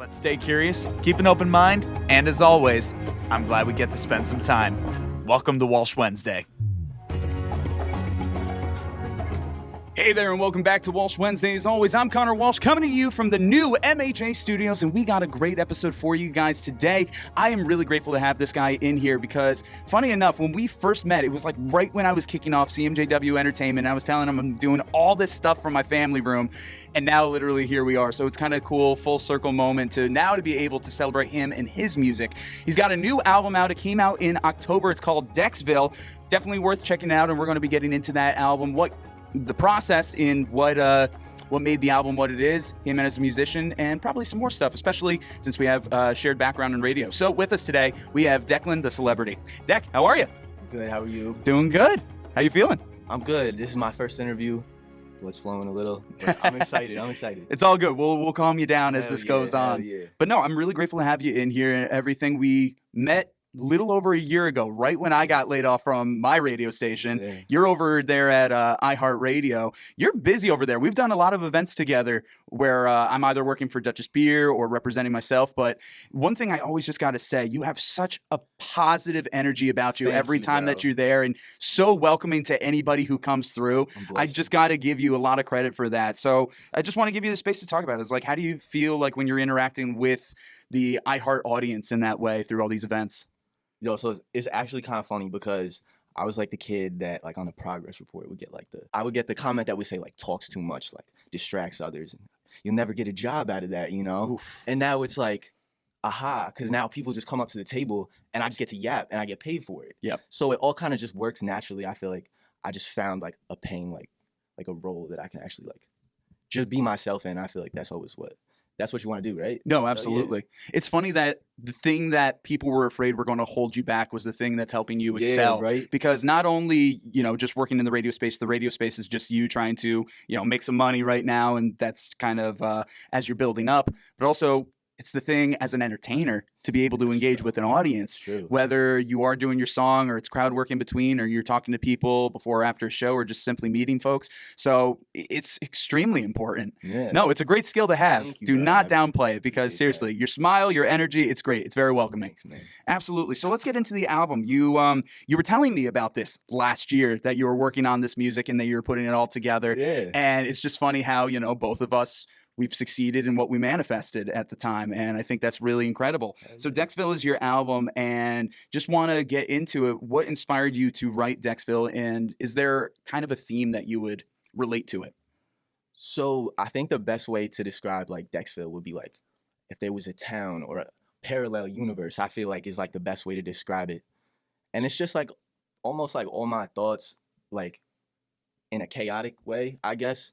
Let's stay curious, keep an open mind, and as always, I'm glad we get to spend some time. Welcome to Walsh Wednesday. Hey there, and welcome back to Walsh Wednesday. As always, I'm Connor Walsh, coming to you from the new MHA studios, and we got a great episode for you guys today. I am really grateful to have this guy in here because, funny enough, when we first met, it was like right when I was kicking off CMJW Entertainment, and I was telling him I'm doing all this stuff from my family room, and now literally here we are. So it's kind of cool, full circle moment to be able to celebrate him and his music. He's got a new album out. It came out in October. It's called Decsville. Definitely worth checking out, and we're going to be getting into that album, the process in what made the album what it is, him as a musician, and probably some more stuff, especially since we have shared background in radio. So with us today, we have Declan the Celebrity. Dec, how are you? Good, how are you? Doing good. How you feeling? I'm good. This is my first interview. Blood's flowing a little, but I'm excited. I'm excited. It's all good. We'll calm you down as this goes on. Yeah. But no, I'm really grateful to have you in here and everything. We met little over a year ago, right when I got laid off from my radio station. Yeah. You're over there at iHeartRadio. You're busy over there. We've done a lot of events together where I'm either working for Duchess Beer or representing myself. But one thing I always just got to say, you have such a positive energy about you every time that you're there, and so welcoming to anybody who comes through. I just got to give you a lot of credit for that. So I just want to give you the space to talk about it. It's like, how do you feel like when you're interacting with the iHeart audience in that way through all these events? Yo, so it's actually kind of funny because I was like the kid that like on the progress report would get like I would get the comment that would say like talks too much, like distracts others, and you'll never get a job out of that, you know? Oof. And now it's like, aha, because now people just come up to the table and I just get to yap and I get paid for it. Yep. So it all kind of just works naturally. I feel like I just found like a paying like a role that I can actually like just be myself in. I feel like that's always that's what you want to do, right? No, absolutely. So, yeah. It's funny that the thing that people were afraid were going to hold you back was the thing that's helping you excel. Yeah, right. Because not only, just working in the radio space is just you trying to, make some money right now. And that's kind of as you're building up. But also, it's the thing as an entertainer to be able to engage with an audience, whether you are doing your song or it's crowd work in between, or you're talking to people before or after a show, or just simply meeting folks. So it's extremely important. Yeah. No, it's a great skill to have. Thank you, Do bro. not downplay it, because seriously, your smile, your energy, it's great. It's very welcoming. Thanks, man. Absolutely. So let's get into the album. You were telling me about this last year, that you were working on this music and that you were putting it all together. Yeah. And it's just funny how, both of us, we've succeeded in what we manifested at the time. And I think that's really incredible. So Decsville is your album, and just want to get into it. What inspired you to write Decsville? And is there kind of a theme that you would relate to it? So I think the best way to describe like Decsville would be like if there was a town or a parallel universe. I feel like is like the best way to describe it. And it's just like almost like all my thoughts like in a chaotic way, I guess.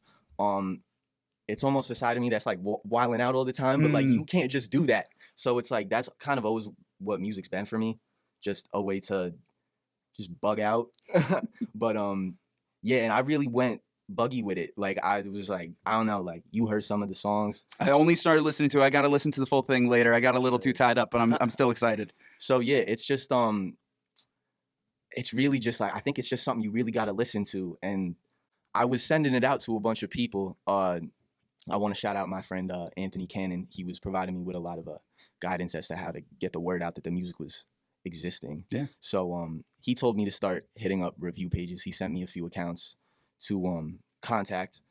It's almost a side of me that's like wilding out all the time, but like you can't just do that. So it's like that's kind of always what music's been for me, just a way to just bug out. But yeah, and I really went buggy with it. Like I was like, I don't know, like you heard some of the songs. I only started listening to it. I got to listen to the full thing later. I got a little too tied up, but I'm still excited. So yeah, it's just it's really just like I think it's just something you really got to listen to. And I was sending it out to a bunch of people. I want to shout out my friend Anthony Cannon. He was providing me with a lot of guidance as to how to get the word out that the music was existing. Yeah. So he told me to start hitting up review pages. He sent me a few accounts to contact,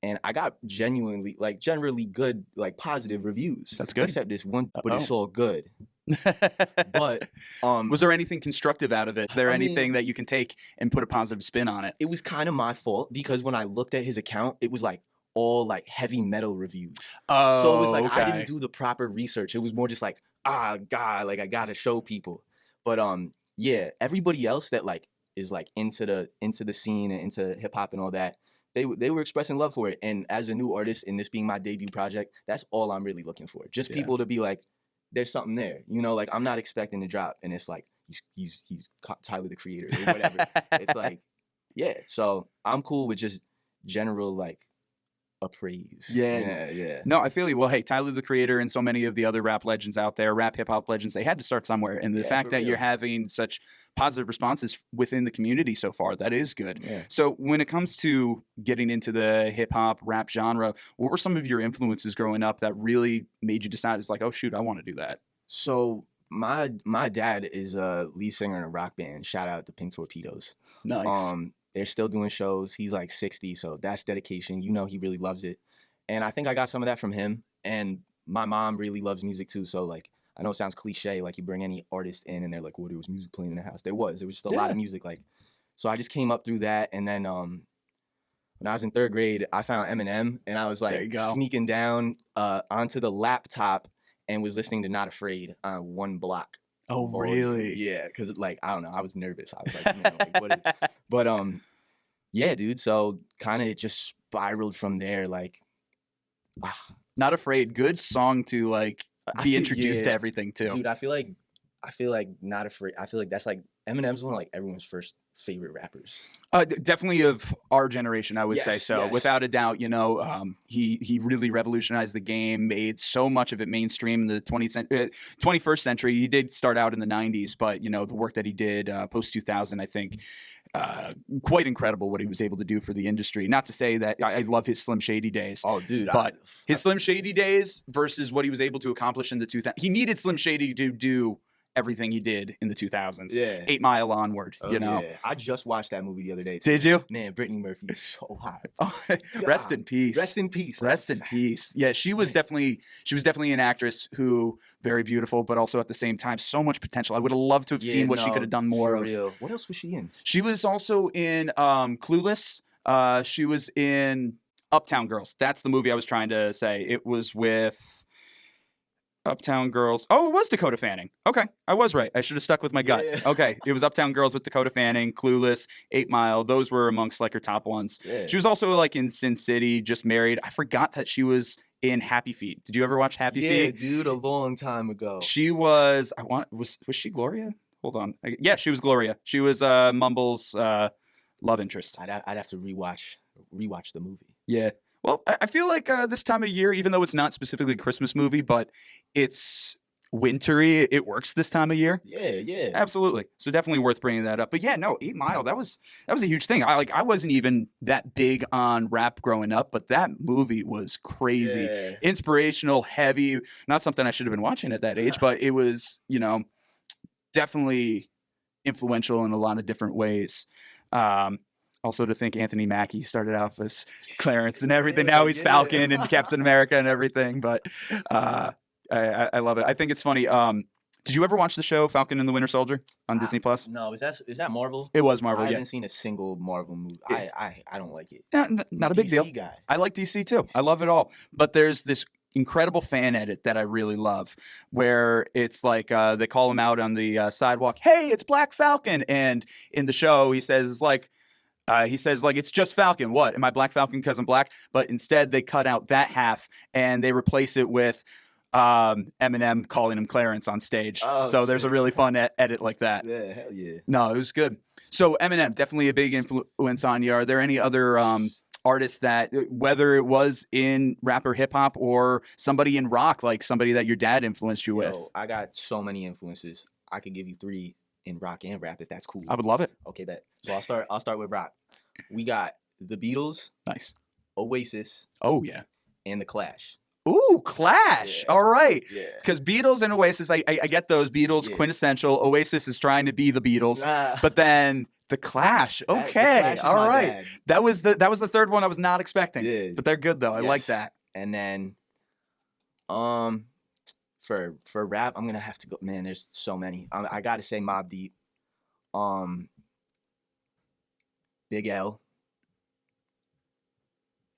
and I got generally good, like positive reviews. That's good. Except this one, but it's all good. But was there anything constructive out of it? Is there anything that you can take and put a positive spin on it? It was kind of my fault because when I looked at his account, it was like all like heavy metal reviews. Oh, so it was like okay. I didn't do the proper research. It was more just like, God, like I gotta show people. But yeah, everybody else that like is like into the scene and into hip hop and all that, they were expressing love for it. And as a new artist, and this being my debut project, that's all I'm really looking for. Just people to be like, there's something there, like I'm not expecting to drop, and it's like he's Tyler the Creator or whatever. It's like, yeah. So I'm cool with just general like appraise. Yeah. Yeah. No, I feel you. Well, hey, Tyler the Creator and so many of the other rap legends out there, rap hip hop legends, they had to start somewhere. And the fact for that real. you're having such positive responses within the community so far, that is good. Yeah. So when it comes to getting into the hip hop rap genre, what were some of your influences growing up that really made you decide, it's like, oh shoot, I want to do that? So my dad is a lead singer in a rock band. Shout out to Pink Torpedoes. Nice. They're still doing shows. He's like 60, so that's dedication. You know, he really loves it. And I think I got some of that from him. And my mom really loves music too. So like, I know it sounds cliche, like you bring any artist in and they're like, well, there was music playing in the house. There was just a lot of music. Like, so I just came up through that. And then when I was in 3rd grade, I found Eminem and I was like sneaking down onto the laptop and was listening to Not Afraid on 1 block. Oh, really? Yeah, because like, I don't know, I was nervous. I was like, man, like what but yeah, dude, so kind of it just spiraled from there. Like, Not Afraid, good song to like be introduced to everything too. Dude, I feel like Not Afraid, I feel like that's like Eminem's one of like everyone's first favorite rappers. Definitely of our generation, I would say so. Yes. Without a doubt, you know, he really revolutionized the game, made so much of it mainstream in the 21st century. He did start out in the 90s, but, you know, the work that he did post-2000, I think, quite incredible what he was able to do for the industry. Not to say that I love his Slim Shady days. Oh, dude. But his Slim Shady days versus what he was able to accomplish in the 2000s. He needed Slim Shady to do everything he did in the 2000s. Yeah. 8 Mile onward, you know. Yeah. I just watched that movie the other day. Did you? Man, Brittany Murphy is so hot. Oh, rest in peace. Rest in peace. Rest in peace. Yeah, she was definitely an actress who very beautiful, but also at the same time so much potential. I would have loved to have seen what she could have done more of. Real. What else was she in? She was also in Clueless. She was in Uptown Girls. That's the movie I was trying to say. It was with Uptown Girls. Oh, it was Dakota Fanning. Okay, I was right. I should have stuck with my gut. Yeah. Okay, it was Uptown Girls with Dakota Fanning, Clueless, 8 Mile. Those were amongst like her top ones. Yeah. She was also like in Sin City, Just Married. I forgot that she was in Happy Feet. Did you ever watch Happy Feet? Yeah, dude, a long time ago. She was. Was she Gloria? Hold on. Yeah, she was Gloria. She was Mumble's love interest. I'd have to rewatch the movie. Yeah. Well, I feel like this time of year, even though it's not specifically a Christmas movie, but it's wintry, it works this time of year. Yeah. Absolutely. So definitely worth bringing that up. But yeah, no, 8 Mile, that was a huge thing. I wasn't even that big on rap growing up, but that movie was crazy. Yeah. Inspirational, heavy, not something I should have been watching at that age, but it was, you know, definitely influential in a lot of different ways. Also, to think Anthony Mackie started off as Clarence and everything. Now he's Falcon and Captain America and everything. But I love it. I think it's funny. Did you ever watch the show Falcon and the Winter Soldier on Disney Plus? No, is that Marvel? It was Marvel. I haven't seen a single Marvel movie. I don't like it. Not a big deal. Guy. I like DC too. I love it all. But there's this incredible fan edit that I really love, where it's like they call him out on the sidewalk. Hey, it's Black Falcon, and in the show he says like. It's just Falcon. What? Am I Black Falcon because I'm black? But instead, they cut out that half and they replace it with Eminem calling him Clarence on stage. Oh, so there's a really fun edit like that. Yeah, hell yeah. No, it was good. So Eminem, definitely a big influence on you. Are there any other artists that, whether it was in rap or hip hop or somebody in rock, like somebody that your dad influenced you with? I got so many influences. I could give you 3 in rock and rap if that's cool. I would love it. Okay, bet. So I'll start with rock. We got the Beatles, Nice. Oasis, Oh yeah. and the Clash. Ooh, Clash. Yeah. All right. Yeah. Because Beatles and Oasis, I get those. Beatles, Yeah. quintessential. Oasis is trying to be the Beatles. But then the Clash. The Okay. Clash is All my right. dad. That was the 3rd one I was not expecting. Yeah. But they're good though. I like Yes. that. And then, for rap, I'm gonna have to go. Man, there's so many. I gotta say Mobb Deep, Big L,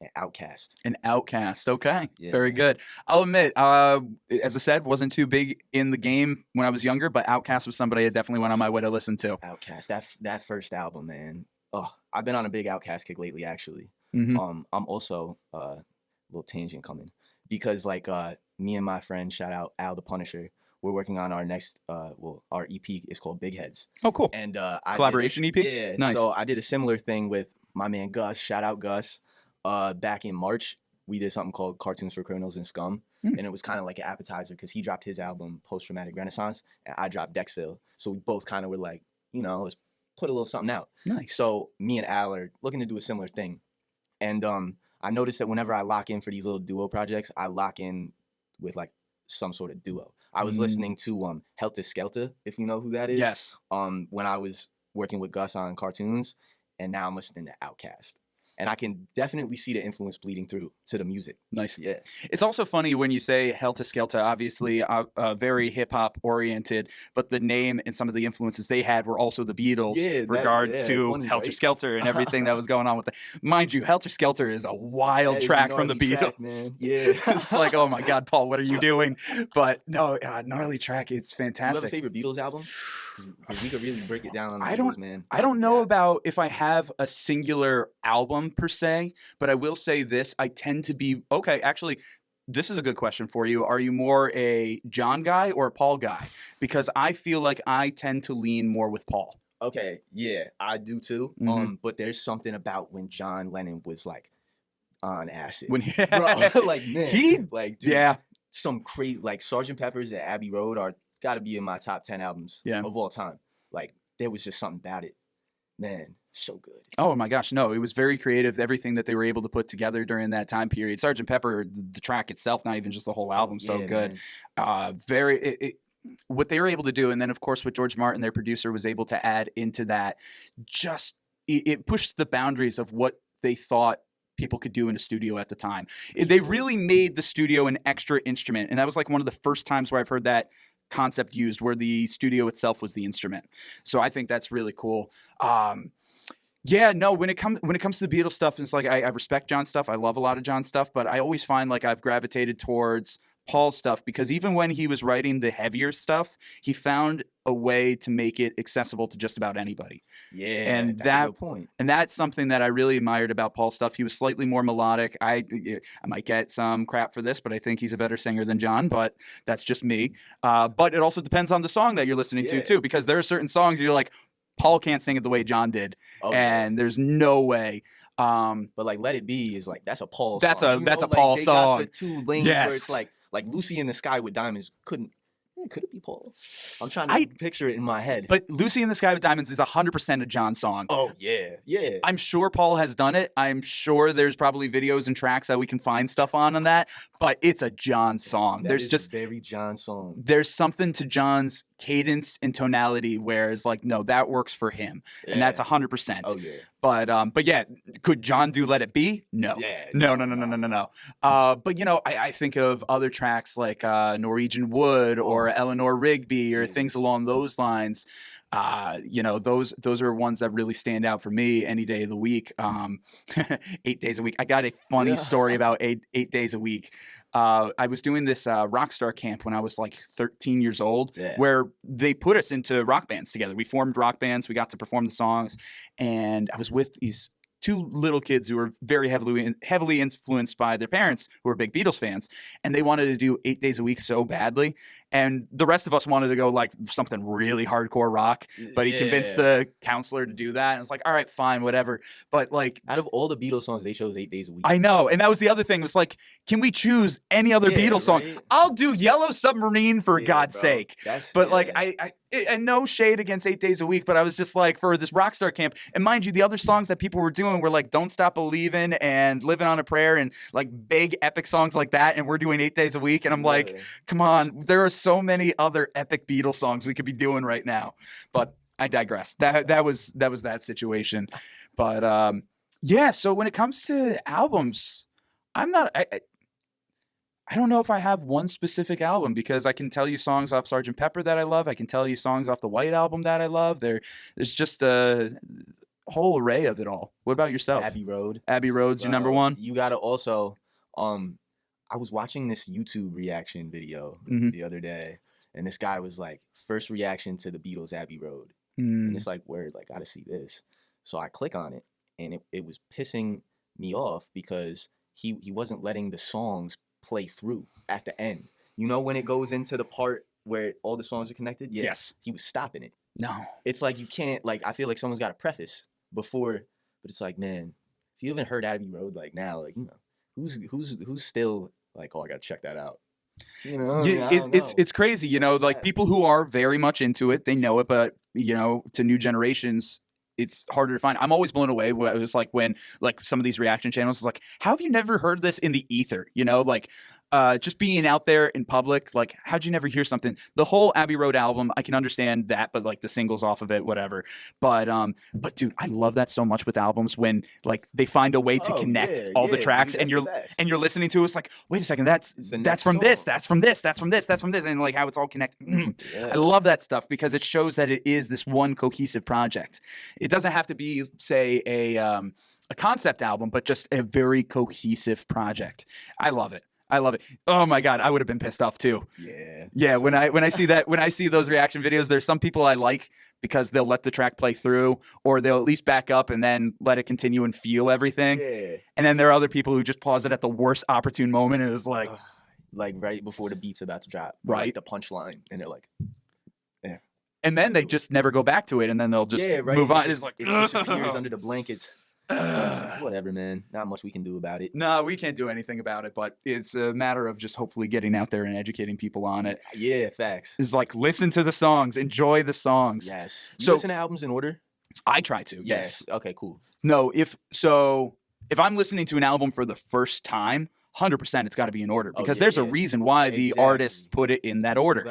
and Outkast. An Outcast. Okay. Yeah. Very good. I'll admit, as I said, wasn't too big in the game when I was younger, but Outcast was somebody I definitely went on my way to listen to. Outkast. That first album, man. Oh, I've been on a big Outkast kick lately, actually. Mhm. I'm also little tangent coming because like me and my friend, shout out Al the Punisher, we're working on our next our EP is called Big Heads. Oh, cool. And Collaboration EP? Yeah. Nice. So I did a similar thing with my man Gus, shout out Gus, back in March. we did something called Cartoons for Criminals and Scum. Hmm. And it was kind of like an appetizer because he dropped his album Post Traumatic Renaissance and I dropped Decsville. So we both kind of were like, you know, let's put a little something out. Nice. So me and Al are looking to do a similar thing. And I noticed that whenever I lock in for these little duo projects, I lock in with like some sort of duo. I was listening to Helter Skelter, if you know who that is. Yes. When I was working with Gus on cartoons, and now I'm listening to Outkast. And I can definitely see the influence bleeding through to the music. Nice. Yeah. It's also funny when you say Helter Skelter, obviously very hip-hop oriented, but the name and some of the influences they had were also the Beatles regards to funny, Helter right? Skelter and everything that was going on with it. Mind you, Helter Skelter is a wild track from the Beatles. Track, man. Yeah. It's like, oh my God, Paul, what are you doing? But no, gnarly track. It's Do you have fantastic. a favorite Beatles album? Because we could really break it down on the I Beatles, man. I don't know about if I have a singular album per se, but I will say this. I tend to be, okay, actually, this is a good question for you. Are you more a John guy or a Paul guy? Because I feel like I tend to lean more with Paul. Okay, yeah, I do too. Mhm. But there's something about when John Lennon was like on acid. When Bro, like, man. he, like, dude, yeah, some crazy, like Sgt. Pepper's and Abbey Road are got to be in my top 10 albums of all time. Like, there was just something about it. Man, so good. oh my gosh, no, it was very creative. Everything that they were able to put together during that time period. Sgt. Pepper, the track itself, not even just the whole album, so Yeah, good. man. What they were able to do, and then of course with George Martin, their producer, was able to add into that. Just it pushed the boundaries of what they thought people could do in a studio at the time. They really made the studio an extra instrument, and that was like one of the first times where I've heard that concept used, where the studio itself was the instrument. So I think that's really cool. Yeah, no, when it comes to the Beatles stuff, it's like I respect John's stuff. I love a lot of John's stuff, but I always find like I've gravitated towards Paul's stuff because even when he was writing the heavier stuff, he found a way to make it accessible to just about anybody. Yeah, and that's a good point. And that's something that I really admired about Paul's stuff. He was slightly more melodic. I might get some crap for this, but I think he's a better singer than John, but that's just me. But it also depends on the song that you're listening to too, because there are certain songs you're like, Paul can't sing it the way John did, and there's no way. But like Let It Be is like, that's a Paul that's song. That's a like, Paul they song. Got the two lanes where it's like Lucy in the Sky with Diamonds could it be Paul? I'm trying to picture it in my head. But Lucy in the Sky with Diamonds is 100% a John song. Oh, yeah. Yeah. I'm sure Paul has done it. I'm sure there's probably videos and tracks that we can find stuff on that, but it's a John song. There's just a very John song. There's something to John's cadence and tonality where it's like, no, that works for him. And that's 100%. Oh, yeah. But yeah, could John do Let It Be? No. Yeah, No. But you know, I think of other tracks like Norwegian Wood or Eleanor Rigby or things along those lines. You know, those are ones that really stand out for me any day of the week. 8 days a week. I got a funny story about eight days a week. I was doing this rockstar camp when I was like 13 years old, where they put us into rock bands together. We formed rock bands. We got to perform the songs, and I was with these two little kids who were very heavily influenced by their parents, who were big Beatles fans, and they wanted to do 8 days a week so badly. And the rest of us wanted to go like something really hardcore rock, but he convinced the counselor to do that. And it's like, all right, fine, whatever. But like, out of all the Beatles songs, they chose 8 days a week. I know. And that was the other thing. It was like, can we choose any other Beatles song? I'll do Yellow Submarine for God's sake. But like, and no shade against 8 days a week, but I was just like, for this rockstar camp, and mind you, the other songs that people were doing were like Don't Stop Believin' and Living on a Prayer and like big epic songs like that, and we're doing 8 days a week, and I'm like, come on, there are so many other epic Beatles songs we could be doing right now. But I digress. That was that situation. But yeah, so when it comes to albums, I don't know if I have one specific album, because I can tell you songs off Sgt. Pepper that I love. I can tell you songs off the White Album that I love. There's just a whole array of it all. What about yourself? Abbey Road. Abbey Road's your number one? You got to also, I was watching this YouTube reaction video the other day, and this guy was like, first reaction to the Beatles' Abbey Road. And it's like, word, like, gotta see this. So I click on it, and it was pissing me off because he wasn't letting the songs play through at the end. You know, when it goes into the part where all the songs are connected? Yeah, yes. He was stopping it. No. It's like, you can't, like, I feel like someone's got to preface before, but it's like, man, if you haven't heard Abbey Road, like, now, like, you know, who's still like, oh, I gotta check that out. You know, Yeah, I don't know. it's crazy, you know, like people who are very much into it, they know it, but you know, to new generations, it's harder to find. I'm always blown away. It was like when like some of these reaction channels is like, how have you never heard this in the ether? You know, like just being out there in public, like how'd you never hear something? The whole Abbey Road album, I can understand that, but like the singles off of it, whatever. But dude, I love that so much with albums when like they find a way to connect all the tracks, dude, and you're listening to it, it's like, wait a second, that's from this, that's from this, that's from this, that's from this, and like how it's all connected. I love that stuff because it shows that it is this one cohesive project. It doesn't have to be, say, a concept album, but just a very cohesive project. I love it. I love it. Oh my God, I would have been pissed off too. Yeah. When I see that, when I see those reaction videos, there's some people I like because they'll let the track play through, or they'll at least back up and then let it continue and feel everything. Yeah. And then there are other people who just pause it at the worst opportune moment. It was like right before the beat's about to drop, right? Like the punchline, and they're like, yeah. And then they just never go back to it, and then they'll just move on. It's like it disappears under the blankets. Whatever, man. Not much we can do about it. No, we can't do anything about it, but it's a matter of just hopefully getting out there and educating people on it. Yeah, facts. It's like, listen to the songs, enjoy the songs. Yes. You listen to albums in order? I try to, yes. Okay, cool. No, if I'm listening to an album for the first time, 100% it's got to be in order, because there's a reason why the artist put it in that order.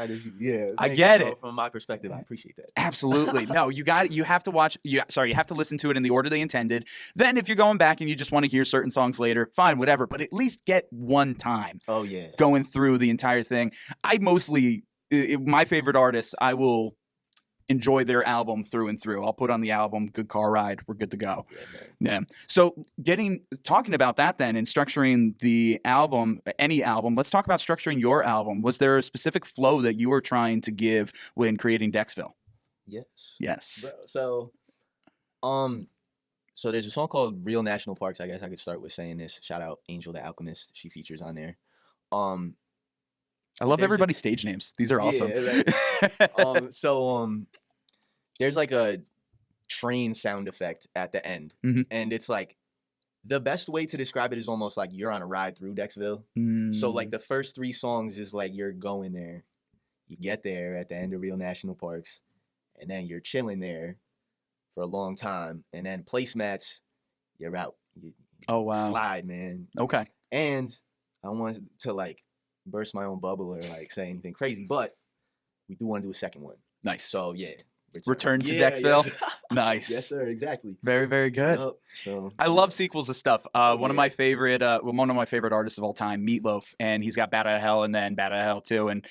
I get it. From my perspective, I appreciate that. Absolutely. No, you have to listen to it in the order they intended. Then if you're going back and you just want to hear certain songs later, fine, whatever, but at least get one time going through the entire thing. I mostly, my favorite artists, I will enjoy their album through and through. I'll put on the album, good car ride, we're good to go. Yeah. So talking about that then and structuring the album, any album, let's talk about structuring your album. Was there a specific flow that you were trying to give when creating Decsville? Yes. Bro, so there's a song called Real National Parks. I guess I could start with saying this. Shout out Angel the Alchemist. She features on there. I love everybody's stage names. These are awesome. There's like a train sound effect at the end. And it's like, the best way to describe it is almost like you're on a ride through Decsville. So like the first 3 songs is like you're going there. You get there at the end of Real National Parks, and then you're chilling there for a long time. And then placemats, you're out. You slide, man. Okay. And I want to like burst my own bubble or like say anything crazy, but we do want to do a second one. Nice. So yeah. Return to Decsville. Yes. Nice. Yes, sir. Exactly. Very, very good. So I love sequels of stuff. One of my favorite artists of all time, Meatloaf, and he's got Bat Out of Hell and then Bat Out of Hell 2 and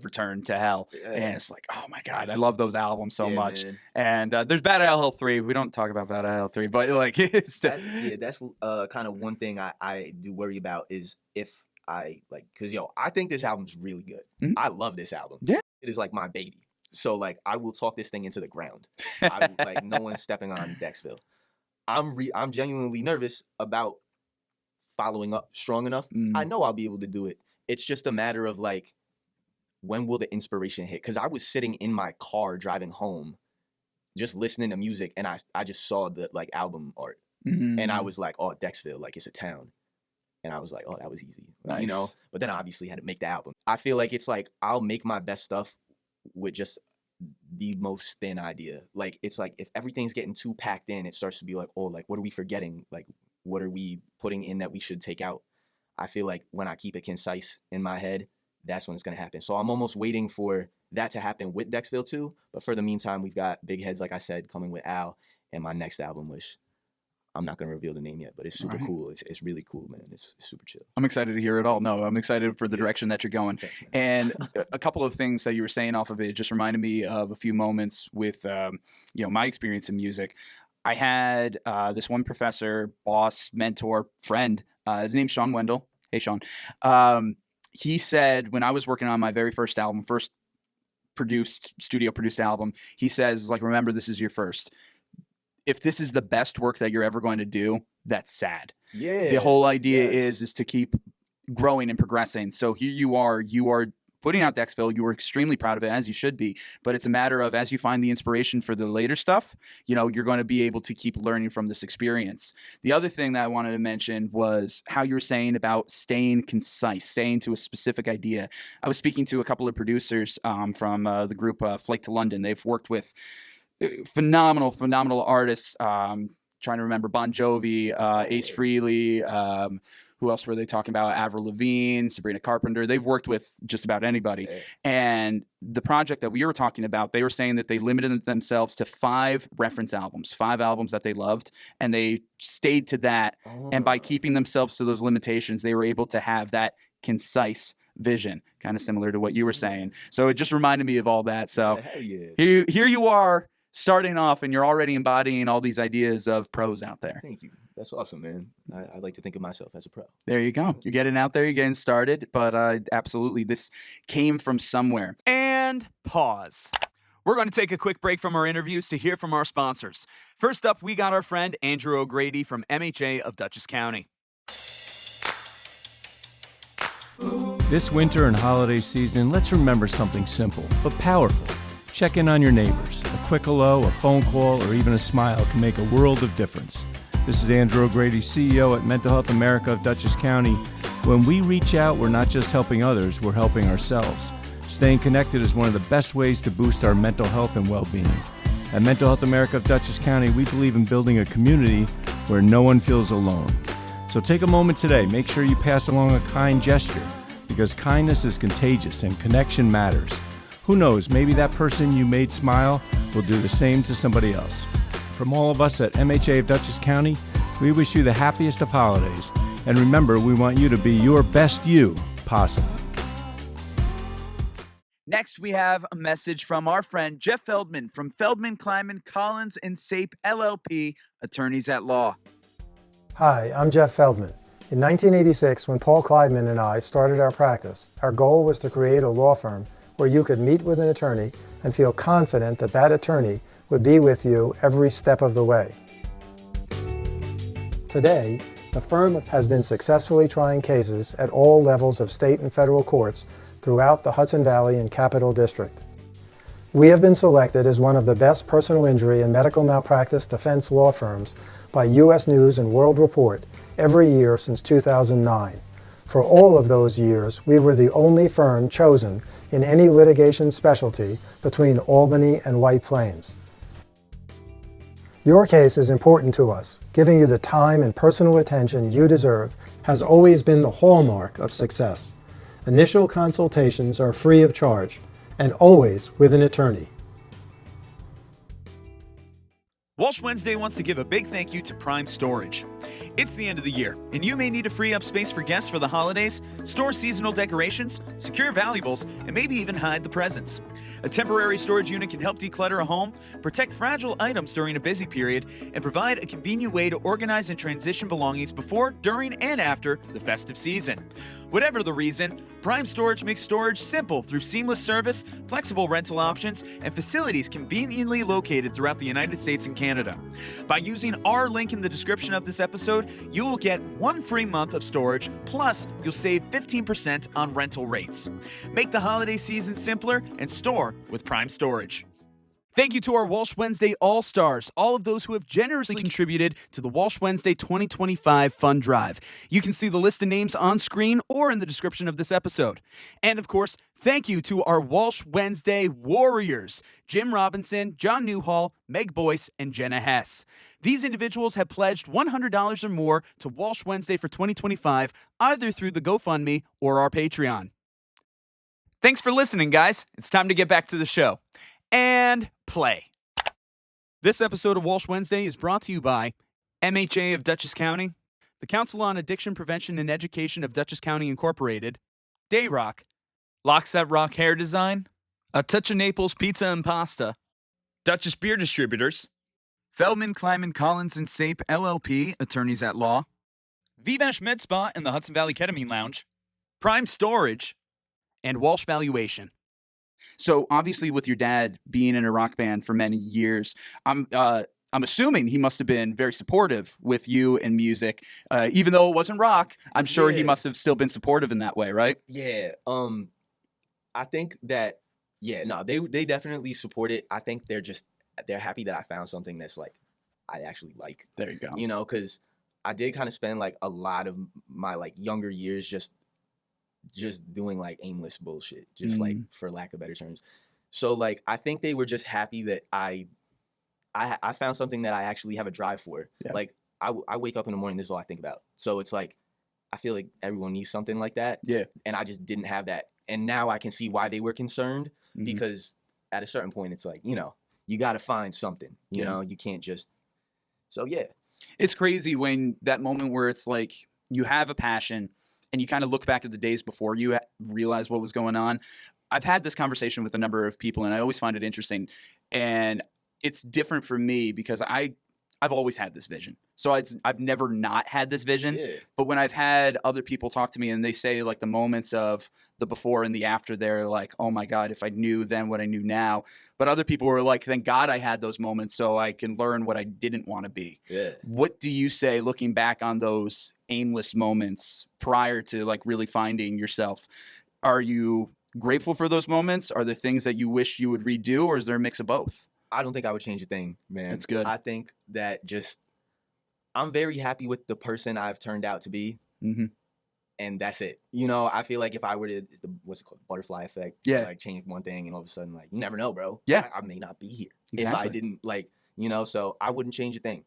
Return to Hell. And it's like, oh my God, I love those albums so much. Man. And there's Bat Out of Hell 3. We don't talk about Bat Out of Hell 3, but like it's that's kind of one thing I do worry about is if I like, because I think this album's really good. I love this album. Yeah. It is like my baby. So like I will talk this thing into the ground. Like no one's stepping on Decsville. I'm genuinely nervous about following up strong enough. I know I'll be able to do it. It's just a matter of like, when will the inspiration hit? Because I was sitting in my car driving home, just listening to music, and I just saw the like album art, and I was like, oh, Decsville, like it's a town. And I was like, oh, that was easy, you know? But then I obviously had to make the album. I feel like it's like, I'll make my best stuff with just the most thin idea. Like, it's like, if everything's getting too packed in, it starts to be like, oh, like, what are we forgetting? Like, what are we putting in that we should take out? I feel like when I keep it concise in my head, that's when it's going to happen. So I'm almost waiting for that to happen with Decsville too. But for the meantime, we've got Big Heads, like I said, coming with Al, and my next album, which I'm not going to reveal the name yet, but it's super cool. It's really cool, man. It's super chill. I'm excited to hear it all. No, I'm excited for the direction that you're going. And a couple of things that you were saying off of it just reminded me of a few moments with, my experience in music. I had this one professor, boss, mentor, friend. His name's Sean Wendell. Hey, Sean. He said when I was working on my very first album, studio produced album, he says, like, remember, this is your first. If this is the best work that you're ever going to do, that's sad. Yeah. The whole idea is to keep growing and progressing. So here you are putting out Decsville, you were extremely proud of it, as you should be. But it's a matter of, as you find the inspiration for the later stuff, you know, you're going to be able to keep learning from this experience. The other thing that I wanted to mention was how you were saying about staying concise, staying to a specific idea. I was speaking to a couple of producers from the group Flight to London. They've worked with phenomenal artists. Trying to remember Bon Jovi, Ace Frehley, who else were they talking about? Avril Lavigne, Sabrina Carpenter. They've worked with just about anybody. And the project that we were talking about, they were saying that they limited themselves to 5 reference albums, 5 albums that they loved, and they stayed to that. And by keeping themselves to those limitations, they were able to have that concise vision, kind of similar to what you were saying. So it just reminded me of all that. So here you are, starting off, and you're already embodying all these ideas of pros out there. Thank you. That's awesome, man. I like to think of myself as a pro. There you go. You're getting out there, you're getting started, but absolutely, this came from somewhere. And pause. We're going to take a quick break from our interviews to hear from our sponsors. First up, we got our friend Andrew O'Grady from MHA of Dutchess County. This winter and holiday season, let's remember something simple but powerful. Check in on your neighbors. A quick hello, a phone call, or even a smile can make a world of difference. This is Andrew O'Grady, CEO at Mental Health America of Dutchess County. When we reach out, we're not just helping others, we're helping ourselves. Staying connected is one of the best ways to boost our mental health and well-being. At Mental Health America of Dutchess County, we believe in building a community where no one feels alone. So take a moment today, make sure you pass along a kind gesture, because kindness is contagious and connection matters. Who knows, maybe that person you made smile will do the same to somebody else. From all of us at MHA of Dutchess County, we wish you the happiest of holidays. And remember, we want you to be your best you possible. Next, we have a message from our friend Jeff Feldman from Feldman, Kleinman, Collins & Sape LLP, attorneys at law. Hi, I'm Jeff Feldman. In 1986, when Paul Kleidman and I started our practice, our goal was to create a law firm where you could meet with an attorney and feel confident that that attorney would be with you every step of the way. Today, the firm has been successfully trying cases at all levels of state and federal courts throughout the Hudson Valley and Capital District. We have been selected as one of the best personal injury and medical malpractice defense law firms by U.S. News and World Report every year since 2009. For all of those years, we were the only firm chosen in any litigation specialty between Albany and White Plains. Your case is important to us. Giving you the time and personal attention you deserve has always been the hallmark of success. Initial consultations are free of charge and always with an attorney. Walsh Wednesday wants to give a big thank you to Prime Storage. It's the end of the year, and you may need to free up space for guests for the holidays, store seasonal decorations, secure valuables, and maybe even hide the presents. A temporary storage unit can help declutter a home, protect fragile items during a busy period, and provide a convenient way to organize and transition belongings before, during, and after the festive season. Whatever the reason, Prime Storage makes storage simple through seamless service, flexible rental options, and facilities conveniently located throughout the United States and Canada. By using our link in the description of this episode, you will get 1 free month of storage, plus you'll save 15% on rental rates. Make the holiday season simpler and store with Prime Storage. Thank you to our Walsh Wednesday All-Stars, all of those who have generously contributed to the Walsh Wednesday 2025 Fund Drive. You can see the list of names on screen or in the description of this episode. And of course, thank you to our Walsh Wednesday Warriors, Jim Robinson, John Newhall, Meg Boyce, and Jenna Hess. These individuals have pledged $100 or more to Walsh Wednesday for 2025, either through the GoFundMe or our Patreon. Thanks for listening, guys. It's time to get back to the show. And play. This episode of Walsh Wednesday is brought to you by MHA of Dutchess County, the Council on Addiction Prevention and Education of Dutchess County Incorporated, Dayrock, Lockset Rock Hair Design, A Touch of Naples Pizza and Pasta, Dutchess Beer Distributors, Feldman, Kleinman, Collins & Sape LLP, attorneys at law, Vivash Med Spa and the Hudson Valley Ketamine Lounge, Prime Storage, and Walsh Valuation. So obviously, with your dad being in a rock band for many years, I'm assuming he must have been very supportive with you and music, even though it wasn't rock. I'm sure he must have still been supportive in that way, right? Yeah. I think that, yeah, no, they definitely support it. I think they're happy that I found something that's like I actually like. There you go. You know, because I did kind of spend like a lot of my like younger years just doing like aimless bullshit, just like for lack of better terms. So like I think they were just happy that I found something that I actually have a drive for. Yeah. Like I wake up in the morning, this is all I think about. So it's like I feel like everyone needs something like that. Yeah. And I just didn't have that. And now I can see why they were concerned, because at a certain point it's like, you know, you got to find something, you know, you can't just. So yeah. It's crazy when that moment where it's like you have a passion and you kind of look back at the days before you realize what was going on. I've had this conversation with a number of people and I always find it interesting. And it's different for me because I've always had this vision. So I've never not had this vision. Yeah. But when I've had other people talk to me and they say like the moments of the before and the after, they're like, oh my God, if I knew then what I knew now. But other people were like, thank God I had those moments so I can learn what I didn't want to be. Yeah. What do you say looking back on those aimless moments prior to like really finding yourself? Are you grateful for those moments? Are there things that you wish you would redo, or is there a mix of both? I don't think I would change a thing, man. That's good. I think that I'm very happy with the person I've turned out to be. And that's it. You know, I feel like if I were to, what's it called, butterfly effect? Yeah. Like change one thing and all of a sudden, like, you never know, bro. Yeah. I may not be here Exactly. if I didn't, like, you know, so I wouldn't change a thing.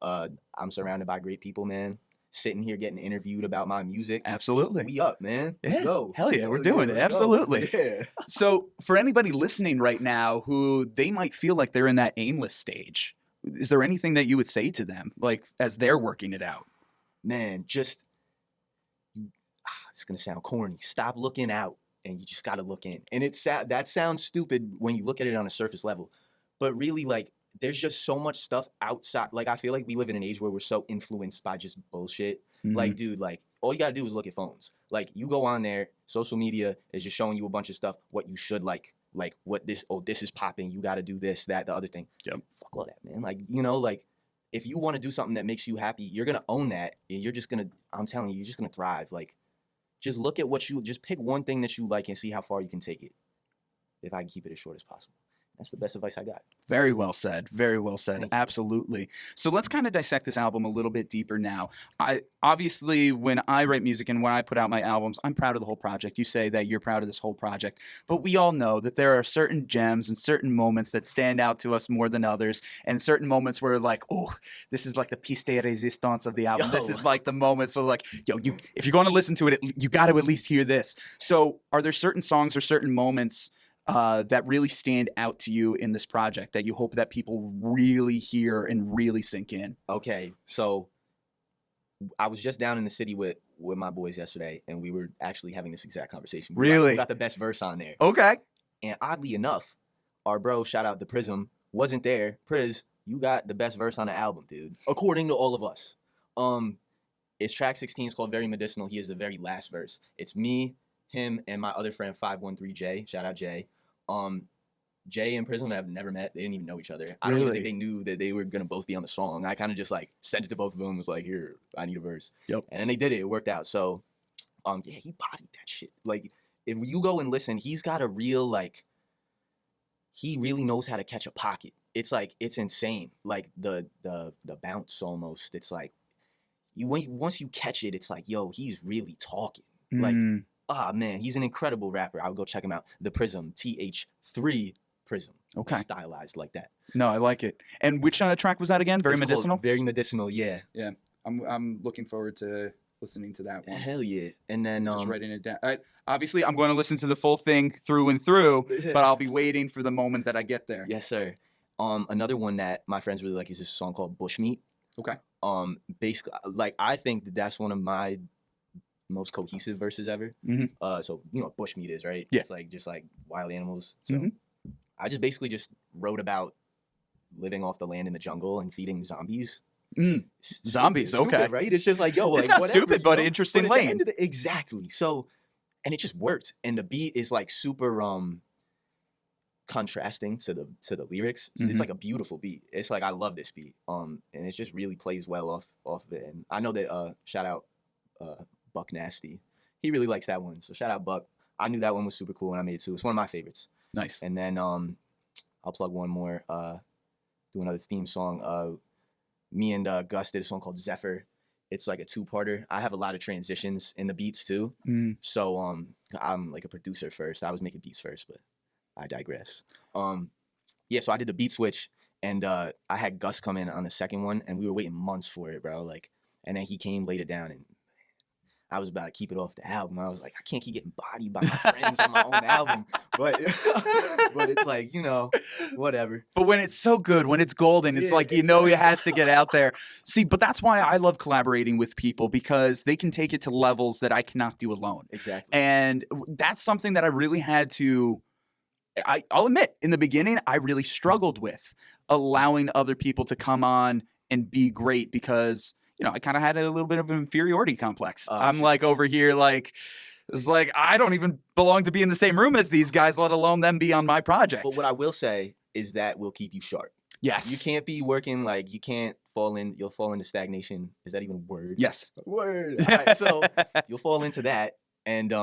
I'm surrounded by great people, man. Sitting here getting interviewed about my music. Absolutely. We up, man. Let's Yeah. go. Hell yeah, we're Let's doing go, it. let's go. Absolutely. Yeah. So for anybody listening right now who they might feel like they're in that aimless stage, is there anything that you would say to them, like as they're working it out? Man, just, it's going to sound corny. Stop looking out and you just got to look in. And that sounds stupid when you look at it on a surface level. But really, like, there's just so much stuff outside. Like, I feel like we live in an age where we're so influenced by just bullshit. Like, dude, like, all you got to do is look at phones. Like, you go on there, social media is just showing you a bunch of stuff, what you should like what this is popping. You got to do this, that, the other thing. Yep. Fuck all that, man. Like, you know, like, if you want to do something that makes you happy, you're going to own that. And you're just going to, I'm telling you, you're just going to thrive. Like, just look at just pick one thing that you like and see how far you can take it. If I can keep it as short as possible. That's the best advice I got. Very well said. Very well said. Thank you. Absolutely. So let's kind of dissect this album a little bit deeper now. Obviously, when I write music and when I put out my albums, I'm proud of the whole project. You say that you're proud of this whole project. But we all know that there are certain gems and certain moments that stand out to us more than others. And certain moments where like, oh, this is like the piece de resistance of the album. This is like the moments where like, yo, if you're going to listen to it, you got to at least hear this. So are there certain songs or certain moments that really stand out to you in this project that you hope that people really hear and really sink in? Okay, so I was just down in the city with my boys yesterday, and we were actually having this exact conversation. We got the best verse on there. Okay. And oddly enough, our bro, shout out the Prism, wasn't there. Priz, you got the best verse on the album, dude, according to all of us. It's track 16. It's called Very Medicinal. He is the very last verse. It's me, him, and my other friend 513J. Shout out Jay. Jay and Prism have never met. They didn't even know each other. I don't even think they knew that they were gonna both be on the song. I kind of just like sent it to both of them and was like, here, I need a verse. Yep. And then they did it. It worked out. So yeah, he bodied that shit. Like, if you go and listen, he's got a real, like, he really knows how to catch a pocket. It's like, it's insane. Like the bounce almost. It's like once you catch it, it's like, yo, he's really talking. Like, man, he's an incredible rapper. I would go check him out. The Prism, TH3 Prism. Okay. Stylized like that. No, I like it. And which track was that again? Very It's called Medicinal? Very Medicinal, yeah. Yeah. I'm looking forward to listening to that one. Hell yeah. And then Just writing it down. Obviously, I'm going to listen to the full thing through and through, but I'll be waiting for the moment that I get there. yes, sir. Another one that my friends really like is this song called Bushmeat. Okay. Basically, like, I think that's one of my most cohesive verses ever. So you know what bushmeat is, right? Yeah. It's like just like wild animals. So I just basically just wrote about living off the land in the jungle and feeding zombies. Zombies, Stupid, okay. right? It's just like, yo, like, It's not whatever, stupid, you but know? interesting But at the lane. end of exactly. So, and it just worked. And the beat is like super contrasting to the lyrics. It's like a beautiful beat. It's like, I love this beat. And it just really plays well off of it. And I know that shout out Buck Nasty. He really likes that one. So shout out Buck. I knew that one was super cool and I made it too. It's one of my favorites. Nice. And then I'll plug one more, do another theme song. Me and Gus did a song called Zephyr. It's like a two-parter. I have a lot of transitions in the beats too. So I'm like a producer first. I was making beats first, but I digress. Yeah, so I did the beat switch, and I had Gus come in on the second one, and we were waiting months for it, bro. Like, and then he came, laid it down, and I was about to keep it off the album. I was like, I can't keep getting bodied by my friends on my own album, but it's like, you know, whatever. But when it's so good, when it's golden, it's like, you know, it has to get out there. See, but that's why I love collaborating with people, because they can take it to levels that I cannot do alone. Exactly. And that's something that I really had to, I'll admit, in the beginning, I really struggled with allowing other people to come on and be great, because, you know, I kind of had a little bit of an inferiority complex. I'm like over here, like, it's like, I don't even belong to be in the same room as these guys, let alone them be on my project. But what I will say is that will keep you sharp. Yes. You can't be working, like, you can't fall in, you'll fall into stagnation. Is that even a word? Yes. Word. All right, so you'll fall into that. And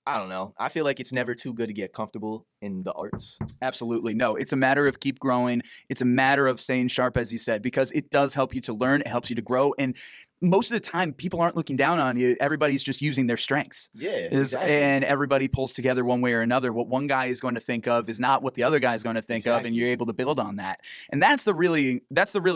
I don't know. I feel like it's never too good to get comfortable in the arts. Absolutely. No, it's a matter of keep growing. It's a matter of staying sharp, as you said, because it does help you to learn. It helps you to grow. And most of the time, people aren't looking down on you. Everybody's just using their strengths. Yeah, exactly. And everybody pulls together one way or another. What one guy is going to think of is not what the other guy is going to think of, and you're able to build on that. And that's the really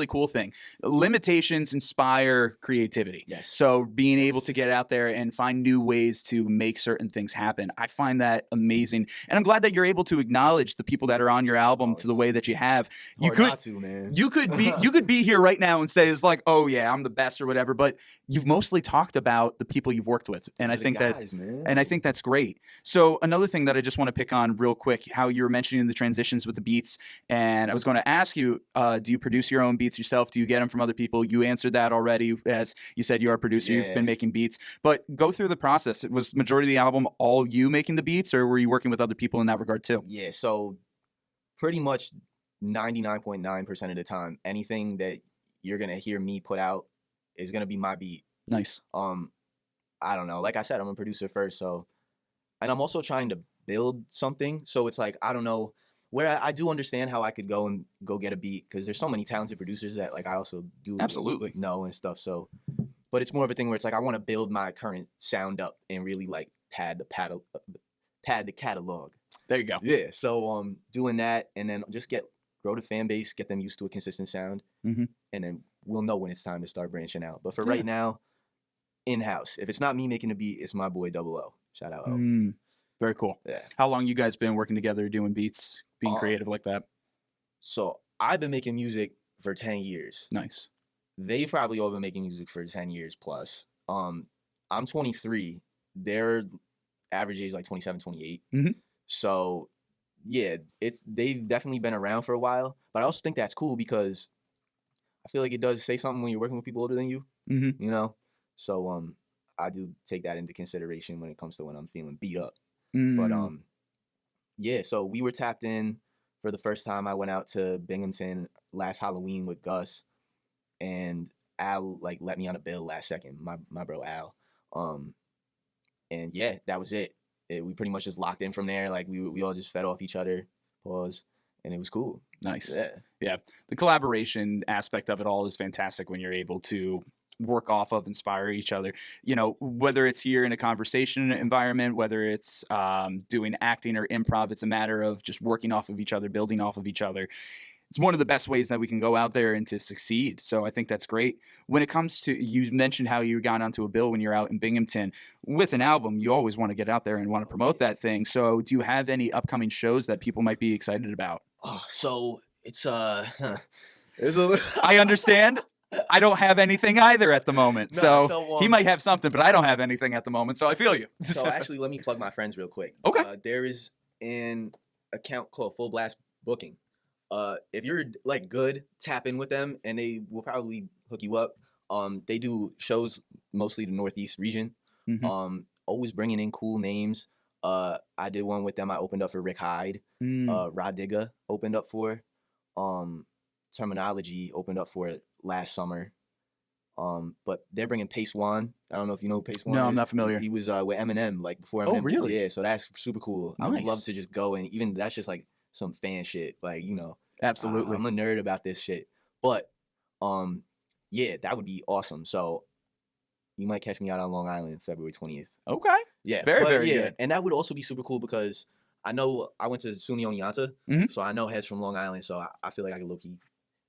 cool thing. Limitations inspire creativity. Yes. So being able to get out there and find new ways to make certain things happen, I find that amazing. And I'm glad that you're able to acknowledge the people that are on your album to the way that you have. You could be here right now and say, it's like, oh yeah, I'm the best or whatever. But you've mostly talked about the people you've worked with, and I think that's great. So another thing that I just want to pick on real quick, how you were mentioning the transitions with the beats, and I was going to ask you, do you produce your own beats yourself? Do you get them from other people? You answered that already, as you said you're a producer. You've been making beats, but go through the process. Was the majority of the album all you making the beats, or were you working with other people in that regard too? Yeah, so pretty much 99.9% of the time, anything that you're gonna hear me put out is gonna be my beat. Nice. I don't know. Like I said, I'm a producer first, so, and I'm also trying to build something. So it's like, I don't know, where I do understand how I could go get a beat, because there's so many talented producers that, like, I also do know and stuff. So, but it's more of a thing where it's like, I want to build my current sound up and really like pad the catalog. There you go. Yeah. So doing that, and then just grow the fan base, get them used to a consistent sound, and then we'll know when it's time to start branching out. But for right now, in-house. If it's not me making the beat, it's my boy Double O. Shout out O. Very cool. Yeah. How long you guys been working together, doing beats, being creative like that? So I've been making music for 10 years. Nice. They've probably all been making music for 10 years plus. I'm 23. Their average age is like 27, 28. So yeah, they've definitely been around for a while. But I also think that's cool, because I feel like it does say something when you're working with people older than you. You know? So I do take that into consideration when it comes to when I'm feeling beat up. But yeah, so we were tapped in for the first time. I went out to Binghamton last Halloween with Gus, and Al like let me on a bill last second, my bro Al. And yeah, that was it. We pretty much just locked in from there. Like we all just fed off each other, and it was cool. Nice. Yeah. The collaboration aspect of it all is fantastic when you're able to work off of, inspire each other, you know, whether it's here in a conversation environment, whether it's doing acting or improv. It's a matter of just working off of each other, building off of each other. It's one of the best ways that we can go out there and to succeed. So I think that's great. When it comes to, you mentioned how you got onto a bill when you're out in Binghamton with an album. You always want to get out there and want to promote that thing. So do you have any upcoming shows that people might be excited about? So it's I understand. I don't have anything either at the moment. No, so he might have something, but I don't have anything at the moment. So I feel you. So actually, let me plug my friends real quick. Okay. There is an account called Full Blast Booking. If you're like good, tap in with them, and they will probably hook you up. They do shows mostly the Northeast region. Always bringing in cool names. I did one with them. I opened up for Rick Hyde. Rod Digga opened up for. Terminology opened up for it last summer. But they're bringing Pace One. I don't know if you know who Pace One No, is. I'm not familiar. He was with Eminem, like before Oh, Eminem. really? Yeah, so that's super cool. I would love Nice. to just go, and even that's just like some fan shit. Like, you know, Absolutely. I'm a nerd about this shit. But yeah, that would be awesome. So you might catch me out on Long Island February 20th. Okay. Yeah, Very, but very yeah, good. and that would also be super cool because I know I went to SUNY Oneonta, Mhm. so I know heads from Long Island, so I feel like I could low-key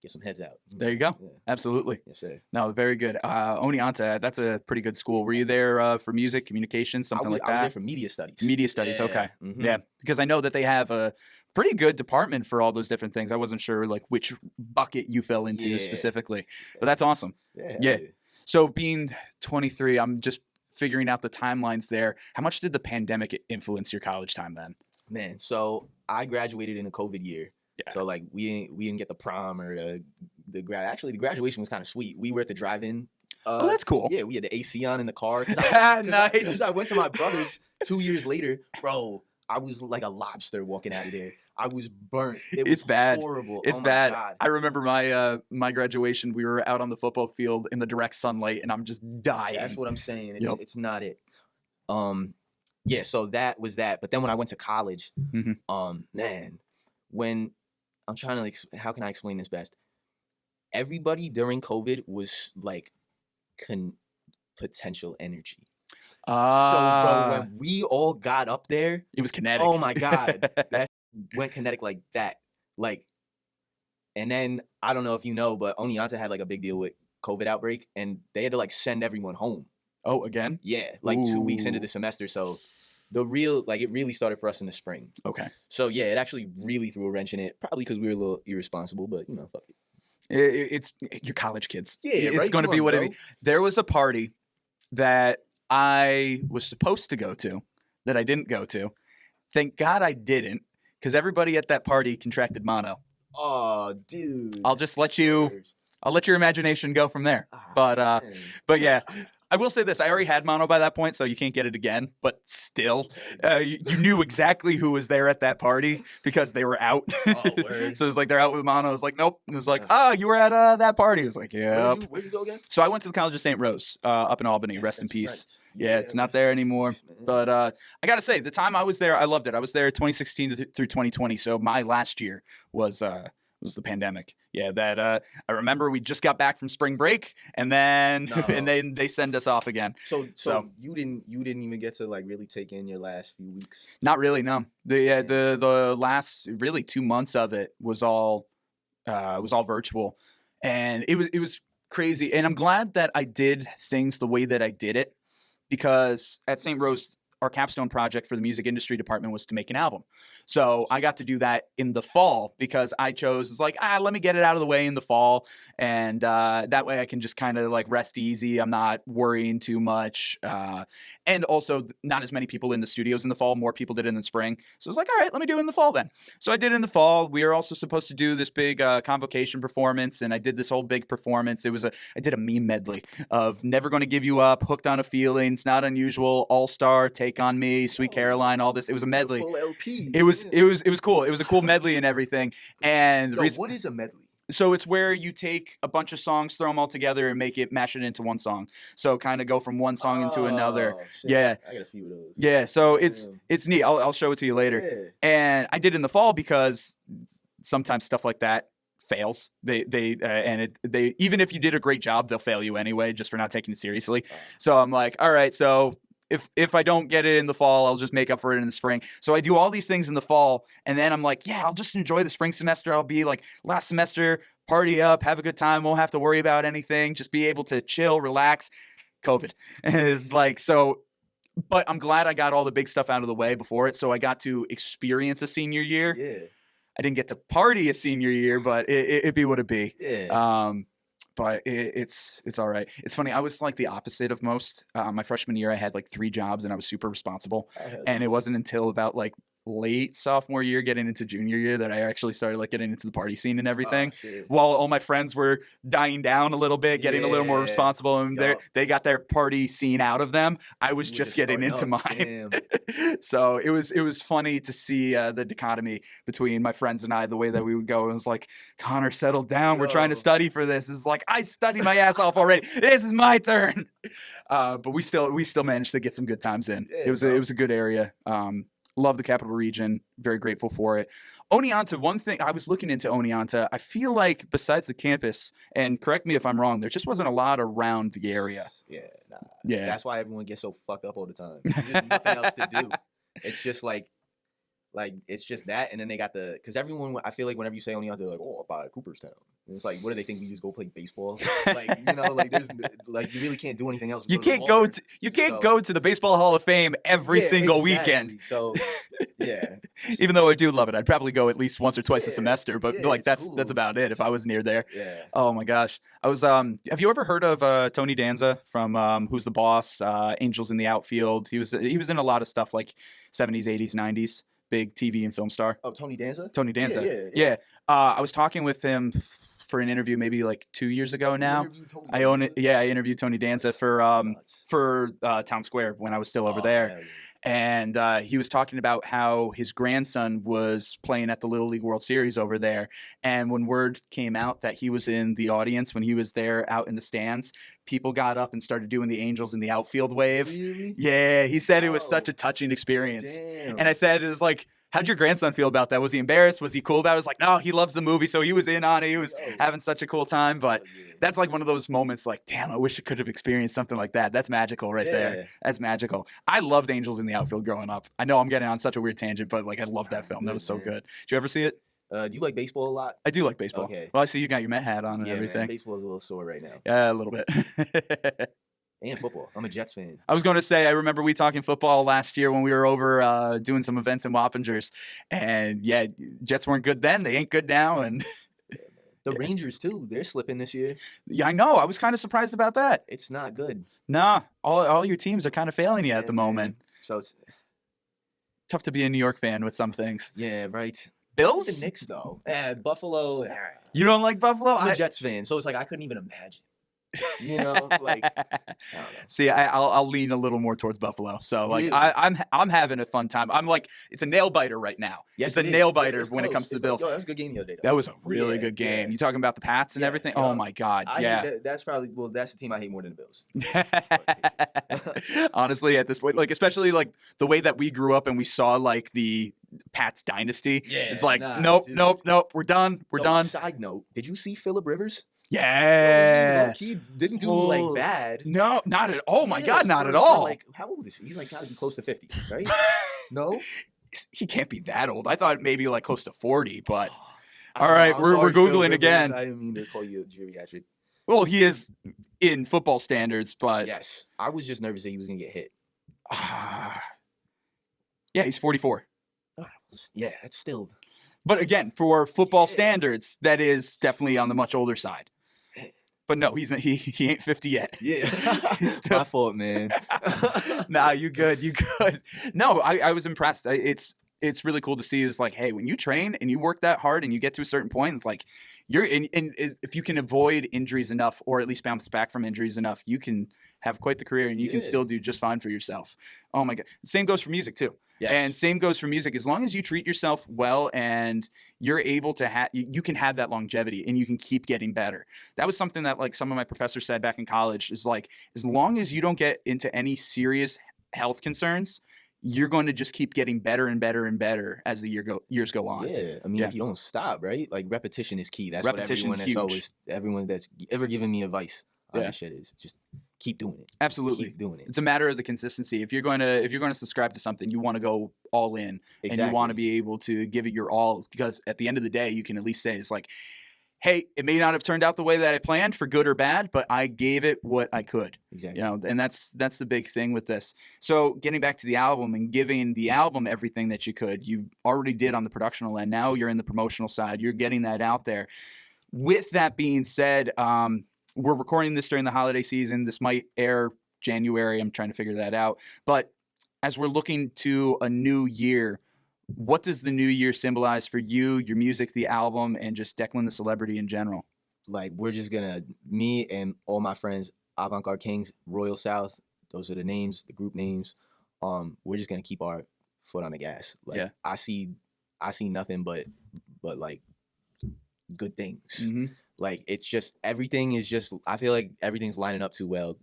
get some heads out. There you go. Yeah. Absolutely. Yes, sir. No, very good. Oneonta, that's a pretty good school. Were you there for music, communication, something like I was there that? for media studies. Media studies. Yeah, Okay. mhm. Yeah, because I know that they have a pretty good department for all those different things. I wasn't sure like which bucket you fell into Yeah. specifically, but that's awesome. Yeah. Yeah. So being 23, I'm just figuring out the timelines there. How much did the pandemic influence your college time then? Man, so I graduated in a COVID year. Yeah. So like we didn't get the prom or the actually the graduation was kind of sweet. We were at the drive-in. Oh, that's cool. Yeah, we had the AC on in the car. Nice. I went to my brother's 2 years later, bro. I was like a lobster walking out of there. I was burnt. It was It's bad. horrible. It's Oh my bad. God. I remember my graduation. We were out on the football field in the direct sunlight, and I'm just dying. That's what I'm saying. It's, Yep. it's not it. Yeah, so that was that. But then when I went to college, Mhm. man, when I'm trying to like, how can I explain this best? Everybody during COVID was like potential energy. So, bro, when we all got up there, it was kinetic. oh my God, that went kinetic like that. Like, and then I don't know if you know, but Oneonta had like a big deal with COVID outbreak, and they had to like send everyone home. Oh, again? Yeah, like 2 weeks into Ooh. the semester. So it really started for us in the spring. Okay. So yeah, it actually really threw a wrench in it. Probably because we were a little irresponsible, but you know, fuck it. It's you're college kids. Yeah, It's right? going to Come be on, what it bro. is. There was a party that I was supposed to go to that I didn't go to. Thank God I didn't, because everybody at that party contracted mono. Oh, dude. I'll just let you. I'll let your imagination go from there. Ah, But man. but yeah, I will say this: I already had mono by that point, so you can't get it again. But still, you knew exactly who was there at that party because they were out. Oh, word. So it's like they're out with mono. I was like, nope. It was like, oh, you were at that party. I was like, yep. Where'd you go again? So I went to the College of St. Rose up in Albany. Yes, Rest in that's peace. right. Yeah, it's not rest there in anymore. peace, man. But I gotta say, the time I was there, I loved it. I was there 2016 through 2020. So my last year was the pandemic. Yeah, that I remember we just got back from spring break, and then No. and then they send us off again. So So- you didn't even get to like really take in your last few weeks. Not really, no. Yeah. The last really 2 months of it was all virtual, and it was crazy. And I'm glad that I did things the way that I did it, because at St. Rose, our capstone project for the music industry department was to make an album. So I got to do that in the fall because I chose, it's like, let me get it out of the way in the fall. And that way I can just kind of like rest easy. I'm not worrying too much. And also not as many people in the studios in the fall. More people did it in the spring. So I was like, all right, let me do it in the fall then. So I did it in the fall. We were also supposed to do this big convocation performance. And I did this whole big performance. I did a meme medley of Never Gonna Give You Up, Hooked on a Feeling, It's Not Unusual, All Star, Take on Me, Sweet Caroline, all this. It was a medley. Full LP. It was cool. It was a cool medley and everything. And Yo, what is a medley? so it's where you take a bunch of songs, throw them all together, and mash it into one song. So kind of go from one song into another. Oh, shit. Yeah. I got a few of those. Yeah. So it's Yeah. neat. I'll show it to you later. Yeah. And I did in the fall because sometimes stuff like that fails. They even if you did a great job, they'll fail you anyway just for not taking it seriously. So I'm like, all right, so if I don't get it in the fall, I'll just make up for it in the spring. So I do all these things in the fall, and then I'm like, yeah, I'll just enjoy the spring semester. I'll be like, last semester, party up, have a good time, won't have to worry about anything, just be able to chill, relax. COVID is like, so, but I'm glad I got all the big stuff out of the way before it, so I got to experience a senior year. Yeah. I didn't get to party a senior year, but it be what it be. Yeah. But it's all right. It's funny. I was like the opposite of most. My freshman year, I had like 3 jobs and I was super responsible. And it wasn't until about like late sophomore year, getting into junior year, that I actually started like getting into the party scene and everything. shit. While all my friends were dying down a little bit, getting a little more Yeah. responsible, and Yup. they got their party scene out of them. I was You were just getting into starting mine. up. So it was funny to see the dichotomy between my friends and I, the way that we would go. It was like, Connor, settle down. We're trying to Yo. study for this. It's like, I studied my ass off already. This is my turn. But we still managed to get some good times in. Yeah, It was a good area. Love the Capital Region. Very grateful for it. Oneonta, one thing, I was looking into Oneonta. I feel like besides the campus, and correct me if I'm wrong, there just wasn't a lot around the area. Yeah, nah. Yeah. That's why everyone gets so fucked up all the time. There's nothing else to do. It's just like it's just that, and then they got because everyone, I feel like whenever you say Oneonta, they're like, oh, by Cooperstown. And it's like, what do they think? We just go play baseball? Like, you know, like there's like you really can't do anything else. You can't go to the Baseball Hall of Fame every single weekend. So yeah, Even though I do love it, I'd probably go at least once or twice a Yeah, semester. But yeah, like it's that's cool. about it. If I was near there. yeah. Oh my gosh, I was. Have you ever heard of Tony Danza from Who's the Boss? Angels in the Outfield. He was in a lot of stuff like 70s, 80s, 90s. Big TV and film star. Oh, Tony Danza. Tony Danza. Yeah. I was talking with him for an interview maybe like 2 years ago now. I own it. Yeah, I interviewed Tony Danza for Town Square when I was still over there. Hell yeah. And he was talking about how his grandson was playing at the Little League World Series over there. And when word came out that he was in the audience, when he was there out in the stands, people got up and started doing the Angels in the Outfield wave. Really? Yeah, he said it was Oh. such a touching experience. Damn. And I said, it was like, how'd your grandson feel about that? Was he embarrassed? Was he cool about it? I was like, no, he loves the movie, so he was in on it. He was having such a cool time. But that's like one of those moments like, damn, I wish I could have experienced something like that. That's magical right Yeah. there. That's magical. I loved Angels in the Outfield growing up. I know I'm getting on such a weird tangent, but like I loved that film. That was so man. good. Did you ever see it? Do you like baseball a lot? I do like baseball. Okay. Well, I see you got your Met hat on and Yeah, everything. man, baseball is a little sore right now. Yeah, a little bit. And football. I'm a Jets fan. I was going to say, I remember we talking football last year when we were over doing some events in Wappingers. And yeah, Jets weren't good then. They ain't good now. And The Rangers too. They're slipping this year. yeah, I know. I was kind of surprised about that. It's not good. Nah, all your teams are kind of failing you at the Yeah, man. moment. So it's Tough to be a New York fan with some things. yeah, right. Bills? The Knicks though. Buffalo. You don't like Buffalo? I'm a Jets fan, so it's like I couldn't even imagine. You know, like I don't know. See, I'll lean a little more towards Buffalo. So like Really? I'm having a fun time. I'm like, it's a nail biter right now. Yes, it's a it is. nail Yeah, biter it's when it close. comes to It's the Bills. Yo, that was a good game the other day. That was a really Yeah, good game. yeah. You talking about the Pats and Yeah, everything? yeah. Oh my God. Yeah. That's probably that's the team I hate more than the Bills. Honestly, at this point, like especially like the way that we grew up and we saw like the Pats dynasty. Yeah, It's like nah, nope, dude. nope. We're done. We're Yo, done. Side note: did you see Phillip Rivers? Yeah. He didn't do Oh. like bad. No, not at. Oh my Yeah, God, not for- at for, all. Like, how old is he? He's like got to be close to 50, right? No. He can't be that old. I thought maybe like close to 40, but I All don't know. right, I'm we're sorry, Phil Googling Rivers. again. I didn't mean to call you a geriatric. well, he is in football standards, but Yes, I was just nervous that he was gonna get hit. yeah, he's 44. Yeah, that's still. But again, for football Yeah. standards, that is definitely on the much older side. But no, he ain't 50 yet. Yeah, He's still- my fault, man. Nah, you good. No, I was impressed. It's really cool to see. It's like, hey, when you train and you work that hard and you get to a certain point, it's like you're in. If you can avoid injuries enough, or at least bounce back from injuries enough, you can have quite the career and you can Yeah. still do just fine for yourself. Oh my God. Same goes for music too. Yes. And same goes for music. As long as you treat yourself well and you're able to have, you can have that longevity and you can keep getting better. That was something that like some of my professors said back in college is like, as long as you don't get into any serious health concerns, you're going to just keep getting better and better and better as the years go on. Yeah, I mean, Yeah. if you don't stop, right? Like repetition is key. That's Repetition what huge. everyone that's ever given me advice on Yeah. this shit is just keep doing it. Absolutely. Keep doing it. It's a matter of the consistency. If you're going to subscribe to something, you want to go all in and you want to be able to give it your all, because at the end of the day, you can at least say it's like, hey, it may not have turned out the way that I planned for good or bad, but I gave it what I could. Exactly. You know, and that's the big thing with this. So getting back to the album and giving the album everything that you could, you already did on the productional end. Now you're in the promotional side. You're getting that out there. With that being said, we're recording this during the holiday season. This might air January. I'm trying to figure that out. But as we're looking to a new year, What does the new year symbolize for you, your music, the album, and just Declan the Celebrity in general? Like, we're just gonna, me and all my friends, Avant-Garde Kings, Royal South, those are the names, the group names. We're just gonna keep our foot on the gas. Like, Yeah. I see nothing but like good things. Mm-hmm. Like, it's just, everything is just, I feel like everything's lining up too well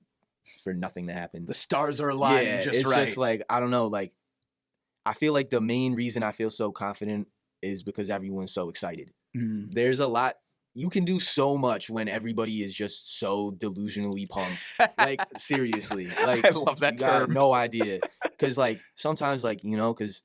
for nothing to happen. The stars are aligning just it's right. just like, I don't know, like, I feel like the main reason I feel so confident is because everyone's so excited. Mm. There's a lot, you can do so much when everybody is just so delusionally pumped. Like, seriously. Like, I love that you got term. no idea. Because, like, sometimes, like, you know, because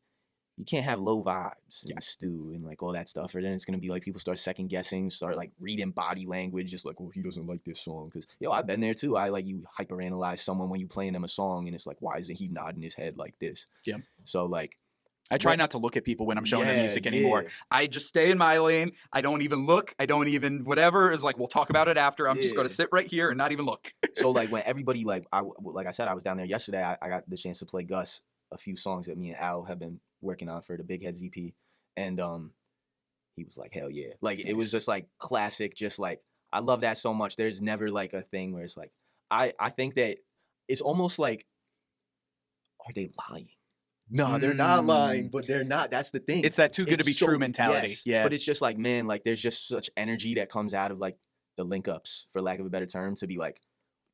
you can't have low vibes and stew and, like, all that stuff. Or then it's going to be, like, people start second guessing, start, like, reading body language, just like, well, he doesn't like this song. Because, yo, I've been there, too. You hyperanalyze someone when you playing them a song, and it's like, why isn't he nodding his head like this? Yeah. So, like, I try not to look at people when I'm showing them music anymore. Yeah. I just stay in my lane. I don't even look. I don't even whatever. It's like, we'll talk about it after. I'm just going to sit right here and not even look. So, like, when everybody, like I said, I was down there yesterday. I got the chance to play Gus a few songs that me and Al have been working on for the Big Heads EP. And he was like, hell yeah. Like, it was just, like, classic. Just, like, I love that so much. There's never, like, a thing where it's like, I think that it's almost like, are they lying? No, they're not lying, but they're not. That's the thing. It's that too good to be true mentality. Yes, yeah. But it's just like, man, like, there's just such energy that comes out of, like, the link ups, for lack of a better term, to be like,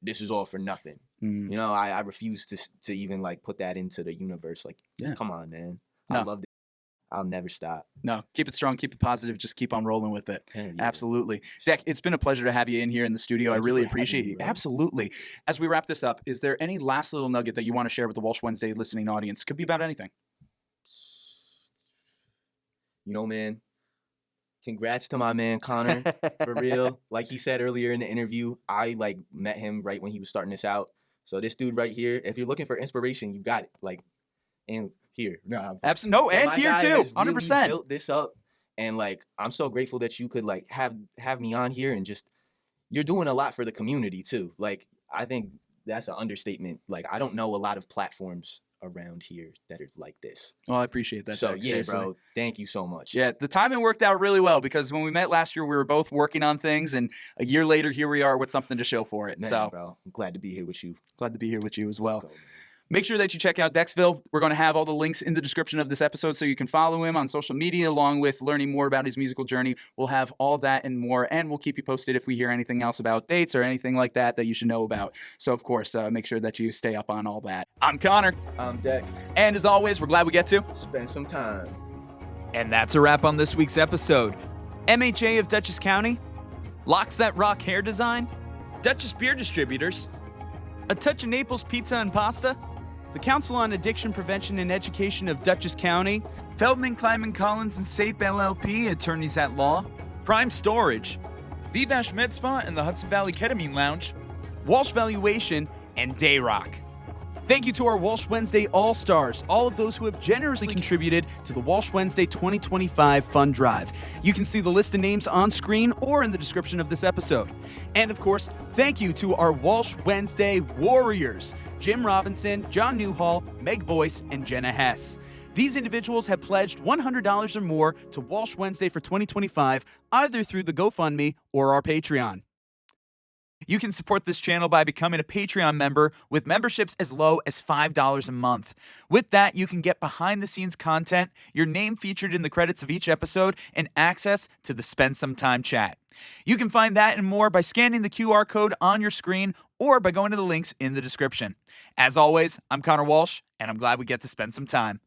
this is all for nothing. Mm. You know, I refuse to even, like, put that into the universe. Like, come on, man. No. I love it. I'll never stop. No, keep it strong, keep it positive, just keep on rolling with it. Yeah. Absolutely. Deck, it's been a pleasure to have you in here in the studio. I Thank you really for having appreciate me, you. bro. Absolutely. As we wrap this up, is there any last little nugget that you want to share with the Walsh Wednesday listening audience? Could be about anything. You know, man, congrats to my man Connor, for real. Like he said earlier in the interview, I, like, met him right when he was starting this out. So this dude right here, if you're looking for inspiration, you got it. Like, and here. Absolutely. No, and my here guy too. has 100%. really built this up. And, like, I'm so grateful that you could, like, have me on here, and just, you're doing a lot for the community too. Like, I think that's an understatement. Like, I don't know a lot of platforms around here that are like this. Well, I appreciate that. So Deck, yeah, seriously. bro, thank you so much. Yeah, the timing worked out really well because when we met last year, we were both working on things, and a year later, here we are with something to show for it. Man, so bro, I'm glad to be here with you. glad to be here with you as well. Go, man. Make sure that you check out Decsville. We're going to have all the links in the description of this episode so you can follow him on social media along with learning more about his musical journey. We'll have all that and more, and we'll keep you posted if we hear anything else about dates or anything like that that you should know about. So, of course, make sure that you stay up on all that. I'm Connor, I'm Deck. and as always, we're glad we get to. Spend some time. And that's a wrap on this week's episode. MHA of Dutchess County, Locks That Rock Hair Design, Dutchess Beer Distributors, A Touch of Naples Pizza and Pasta, the Council on Addiction Prevention and Education of Dutchess County, Feldman, Kleiman, Collins, and SAPE LLP, Attorneys at Law, Prime Storage, Vivash Med Spa and the Hudson Valley Ketamine Lounge, Walsh Valuation, and Dayrock. Thank you to our Walsh Wednesday All-Stars, all of those who have generously contributed to the Walsh Wednesday 2025 Fund Drive. You can see the list of names on screen or in the description of this episode. And of course, thank you to our Walsh Wednesday Warriors, Jim Robinson, John Newhall, Meg BOYCE, and Jenna Hess. These individuals have pledged $100 or more to Walsh Wednesday for 2025, either through the GoFundMe or our Patreon. You can support this channel by becoming a Patreon member with memberships as low as $5 a month. With that, you can get behind-the-scenes content, your name featured in the credits of each episode, and access to the Spend Some Time chat. You can find that and more by scanning the QR code on your screen or by going to the links in the description. As always, I'm Connor Walsh, and I'm glad we get to spend some time.